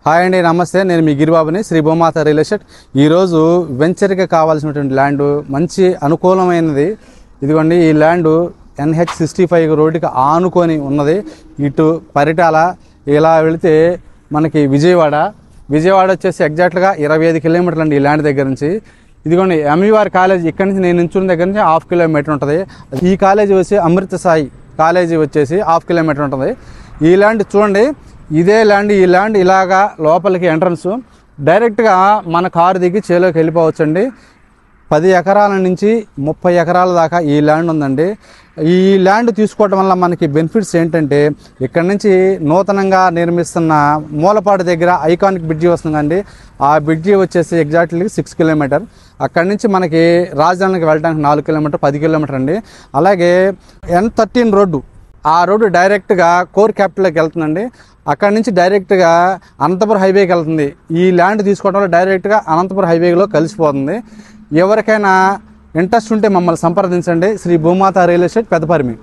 Hi అండి, నమస్తే. నేను మీ గిరిబాబుని, శ్రీ భూమాత రియల్ ఎస్టేట్. ఈరోజు వెంచర్కి కావాల్సినటువంటి ల్యాండ్ మంచి అనుకూలమైనది. ఇదిగోండి, ఈ ల్యాండ్ NH65 రోడ్డుకి ఆనుకొని ఉన్నది. ఇటు పరిటాల ఇలా వెళితే మనకి విజయవాడ వచ్చేసి ఎగ్జాక్ట్గా 25 కిలోమీటర్లు అండి ఈ ల్యాండ్ దగ్గర నుంచి. ఇదిగోండి, MUR కాలేజ్ ఇక్కడ నుంచి నేను నించున్న దగ్గర నుంచి 1/2 కిలోమీటర్ ఉంటుంది. ఈ కాలేజీ వచ్చి అమృత సాయి కాలేజీ వచ్చేసి 1/2 కిలోమీటర్ ఉంటుంది. ఈ ల్యాండ్ చూడండి, ఇదే ల్యాండ్. ఈ ల్యాండ్ ఇలాగా లోపలికి ఎంట్రన్స్ డైరెక్ట్గా మన కారు దిగి చేలోకి వెళ్ళిపోవచ్చండి. 10 ఎకరాల నుంచి 30 ఎకరాల దాకా ఈ ల్యాండ్ ఉందండి. ఈ ల్యాండ్ తీసుకోవడం వల్ల మనకి బెనిఫిట్స్ ఏంటంటే, ఇక్కడ నుంచి నూతనంగా నిర్మిస్తున్న మూలపాడు దగ్గర ఐకానిక్ బ్రిడ్జి వస్తుందండి. ఆ బ్రిడ్జి వచ్చేసి ఎగ్జాక్ట్లీ 6 కిలోమీటర్. అక్కడి నుంచి మనకి రాజధానికి వెళ్ళడానికి 4 కిలోమీటర్, 10 కిలోమీటర్ అండి. అలాగే N13 రోడ్డు, ఆ రోడ్డు డైరెక్ట్గా కోర్ క్యాపిటల్కి వెళ్తుందండి. అక్కడి నుంచి డైరెక్ట్గా అనంతపురం హైవేకి వెళ్తుంది. ఈ ల్యాండ్ తీసుకోవడం వల్ల డైరెక్ట్గా అనంతపురం హైవేలో కలిసిపోతుంది. ఎవరికైనా ఇంట్రెస్ట్ ఉంటే మమ్మల్ని సంప్రదించండి. శ్రీ భూమాత రియల్ ఎస్టేట్, పెద్దపరిమి.